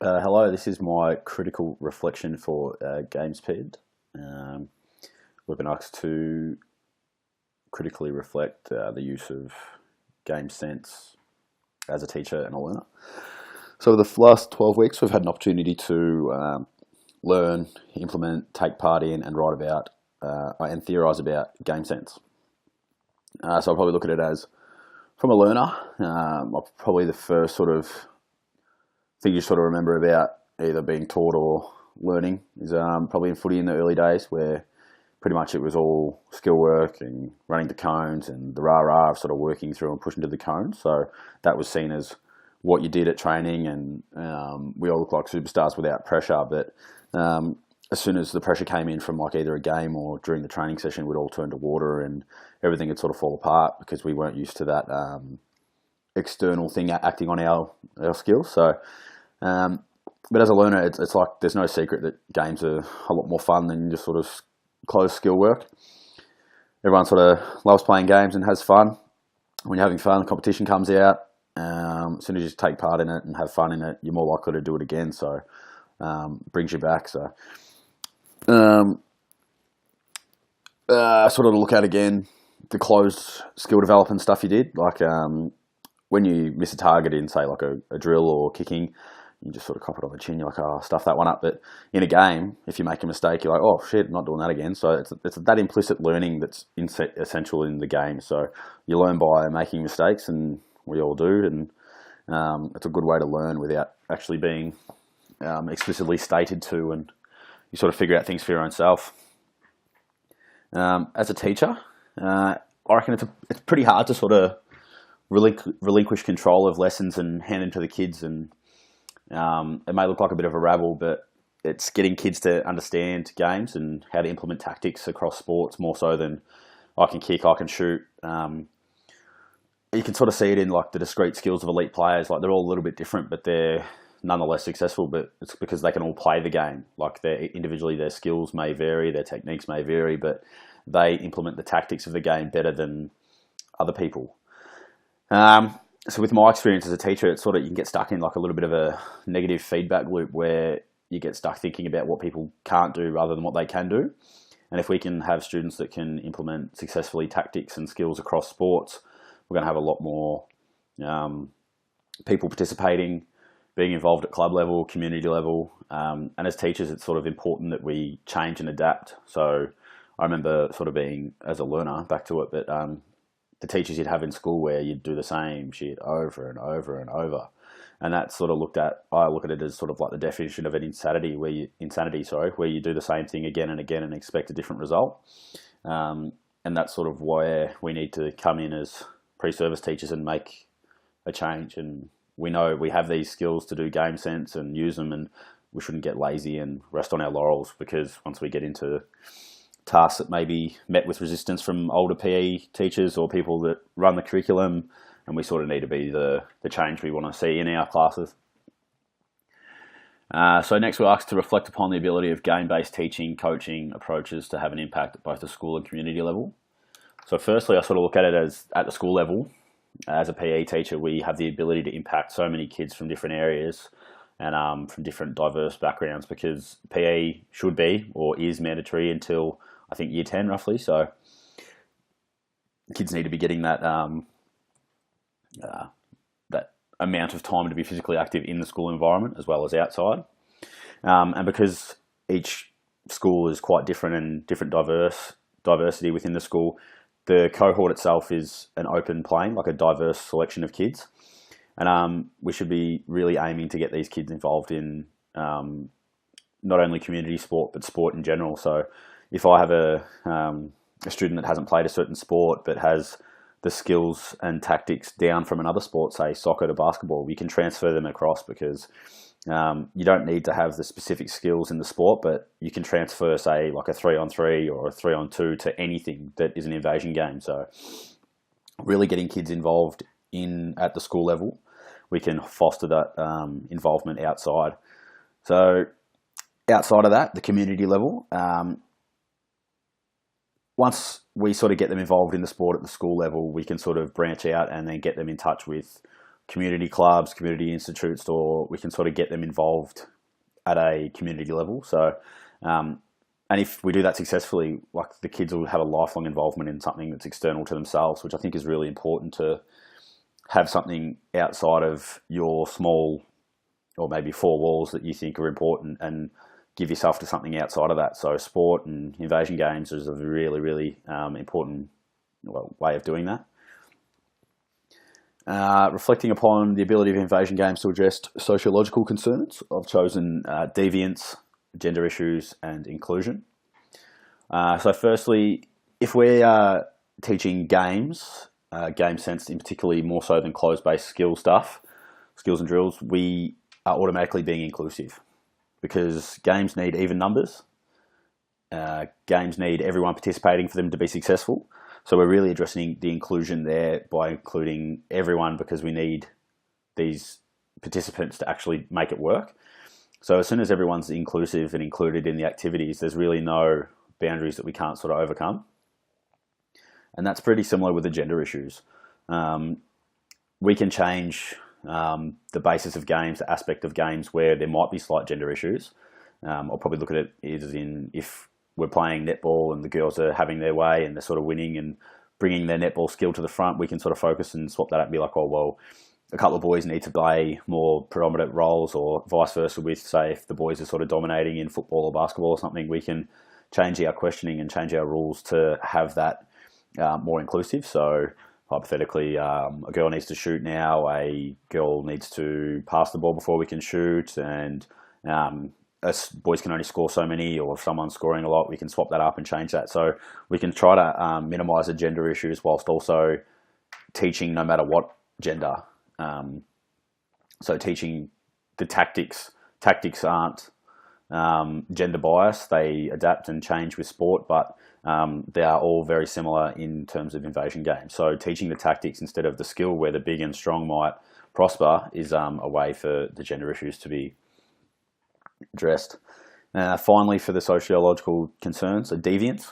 Hello, this is my critical reflection for Games Ped. Um, we've been asked to critically reflect the use of game sense as a teacher and a learner. So, the last 12 weeks, we've had an opportunity to learn, implement, take part in, and write about and theorise about game sense. So, I'll probably look at it as from a learner, probably the first sort of thing you sort of remember about either being taught or learning is probably in footy in the early days, where pretty much it was all skill work and running the cones and the rah-rah of sort of working through and pushing to the cones. So that was seen as what you did at training, and we all look like superstars without pressure. But as soon as the pressure came in from like either a game or during the training session, we'd all turn to water and everything would sort of fall apart because we weren't used to that external thing acting on our skills. So but as a learner, it's like there's no secret that games are a lot more fun than just sort of closed skill work. Everyone sort of loves playing games and has fun. When you're having fun, the competition comes out. As soon as you take part in it and have fun in it, you're more likely to do it again. So brings you back. So sort of look at again the closed skill development stuff you did. Like when you miss a target in, say, like a drill or kicking, you just sort of cop it on the chin. You're like, oh, stuff that one up. But in a game, if you make a mistake, you're like, oh, shit, not doing that again. So it's that implicit learning that's essential in the game. So you learn by making mistakes, and we all do. And it's a good way to learn without actually being explicitly stated to, and you sort of figure out things for your own self. As a teacher, I reckon it's pretty hard to sort of relinquish control of lessons and hand them to the kids, and it may look like a bit of a rabble, but it's getting kids to understand games and how to implement tactics across sports more so than I can kick, I can shoot. You can sort of see it in like the discrete skills of elite players. Like they're all a little bit different, but they're nonetheless successful. But it's because they can all play the game. Like individually, their skills may vary, their techniques may vary, but they implement the tactics of the game better than other people. So with my experience as a teacher, it's sort of, you can get stuck in like a little bit of a negative feedback loop where you get stuck thinking about what people can't do rather than what they can do. And if we can have students that can implement successfully tactics and skills across sports, we're going to have a lot more people participating, being involved at club level, community level. And as teachers, it's sort of important that we change and adapt. So I remember sort of being, as a learner, back to it, but the teachers you'd have in school where you'd do the same shit over and over and over. And that's sort of I look at it as sort of like the definition of an insanity, where you do the same thing again and again and expect a different result. And that's sort of where we need to come in as pre-service teachers and make a change. And we know we have these skills to do game sense and use them, and we shouldn't get lazy and rest on our laurels, because once we get into tasks that may be met with resistance from older PE teachers or people that run the curriculum, and we sort of need to be the change we want to see in our classes. So next we're asked to reflect upon the ability of game-based teaching, coaching approaches to have an impact at both the school and community level. So firstly, I sort of look at it as at the school level. As a PE teacher, we have the ability to impact so many kids from different areas and from different diverse backgrounds, because PE should be or is mandatory until I think year 10 roughly. So kids need to be getting that that amount of time to be physically active in the school environment as well as outside. And because each school is quite different and different diversity within the school, the cohort itself is an open plane, like a diverse selection of kids. And we should be really aiming to get these kids involved in not only community sport, but sport in general. So if I have a student that hasn't played a certain sport but has the skills and tactics down from another sport, say soccer to basketball, we can transfer them across, because you don't need to have the specific skills in the sport, but you can transfer, say, like a 3-on-3 or a 3-on-2 to anything that is an invasion game. So really getting kids involved at the school level, we can foster that involvement outside. So outside of that, the community level, once we sort of get them involved in the sport at the school level, we can sort of branch out and then get them in touch with community clubs, community institutes, or we can sort of get them involved at a community level. So, and if we do that successfully, like the kids will have a lifelong involvement in something that's external to themselves, which I think is really important to have something outside of your small or maybe four walls that you think are important and give yourself to something outside of that. So sport and invasion games is a really, really important way of doing that. Reflecting upon the ability of invasion games to address sociological concerns, I've chosen deviance, gender issues, and inclusion. So firstly, if we are teaching games, game sense in particularly more so than closed-based skills and drills, we are automatically being inclusive because games need even numbers. Games need everyone participating for them to be successful. So we're really addressing the inclusion there by including everyone because we need these participants to actually make it work. So as soon as everyone's inclusive and included in the activities, there's really no boundaries that we can't sort of overcome. And that's pretty similar with the gender issues. We can change the basis of games, the aspect of games where there might be slight gender issues. I'll probably look at it as in if we're playing netball and the girls are having their way and they're sort of winning and bringing their netball skill to the front, we can sort of focus and swap that out and be like, oh, well, a couple of boys need to play more predominant roles, or vice versa with, say, if the boys are sort of dominating in football or basketball or something, we can change our questioning and change our rules to have that more inclusive. So hypothetically, a girl needs to shoot now, a girl needs to pass the ball before we can shoot, and us boys can only score so many, or if someone's scoring a lot, we can swap that up and change that. So we can try to minimise the gender issues whilst also teaching no matter what gender. So teaching the tactics. Tactics aren't gender biased. They adapt and change with sport, but they are all very similar in terms of invasion games. So teaching the tactics instead of the skill where the big and strong might prosper is a way for the gender issues to be addressed. Finally, for the sociological concerns, so deviance.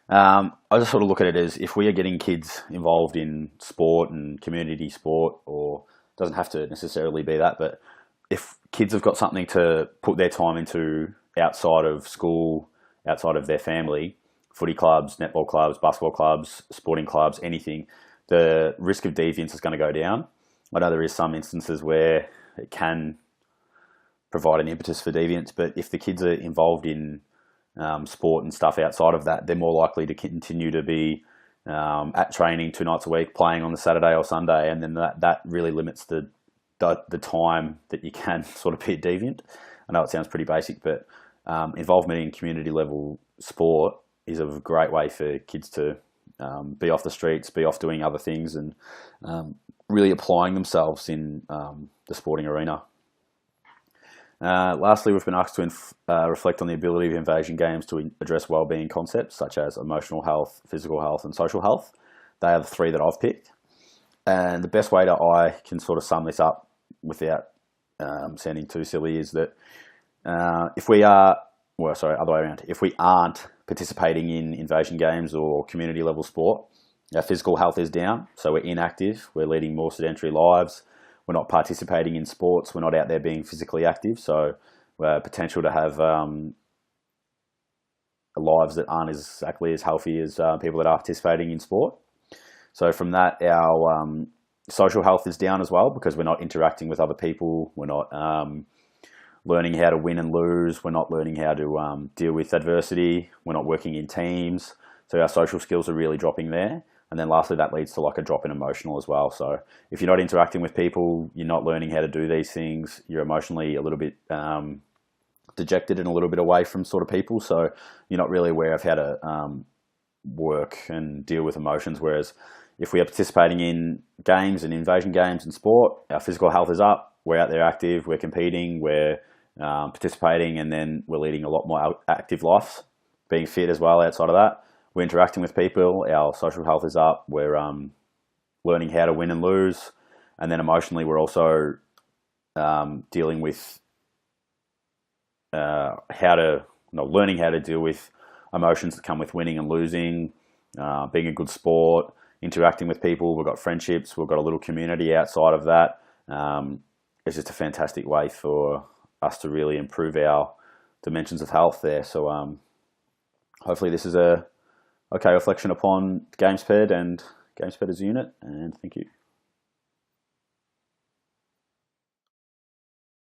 I just sort of look at it as if we are getting kids involved in sport and community sport, or it doesn't have to necessarily be that, but if kids have got something to put their time into outside of school, outside of their family, footy clubs, netball clubs, basketball clubs, sporting clubs, anything, the risk of deviance is going to go down. I know there is some instances where it can provide an impetus for deviance, but if the kids are involved in sport and stuff outside of that, they're more likely to continue to be at training 2 nights a week, playing on the Saturday or Sunday, and then that really limits the time that you can sort of be a deviant. I know it sounds pretty basic, but involvement in community level sport is a great way for kids to be off the streets, be off doing other things, and really applying themselves in the sporting arena. Lastly, we've been asked to reflect on the ability of invasion games to address wellbeing concepts such as emotional health, physical health, and social health. They are the 3 that I've picked. And the best way that I can sort of sum this up without sounding too silly is that if we aren't participating in invasion games or community level sport, our physical health is down. So we're inactive, we're leading more sedentary lives, we're not participating in sports, we're not out there being physically active. So we're potential to have lives that aren't exactly as healthy as people that are participating in sport. So from that, our social health is down as well because we're not interacting with other people. We're not learning how to win and lose. We're not learning how to deal with adversity. We're not working in teams. So our social skills are really dropping there. And then lastly, that leads to like a drop in emotional as well. So if you're not interacting with people, you're not learning how to do these things, you're emotionally a little bit dejected and a little bit away from sort of people. So you're not really aware of how to work and deal with emotions. Whereas if we are participating in games and invasion games and sport, our physical health is up, we're out there active, we're competing, we're participating, and then we're leading a lot more active lives, being fit as well outside of that. We're interacting with people, our social health is up, we're learning how to win and lose, and then emotionally we're also dealing with learning how to deal with emotions that come with winning and losing, being a good sport, interacting with people. We've got friendships, we've got a little community outside of that. it's just a fantastic way for us to really improve our dimensions of health there. So hopefully this is a okay reflection upon GamesPed and GamesPed as a unit, and thank you.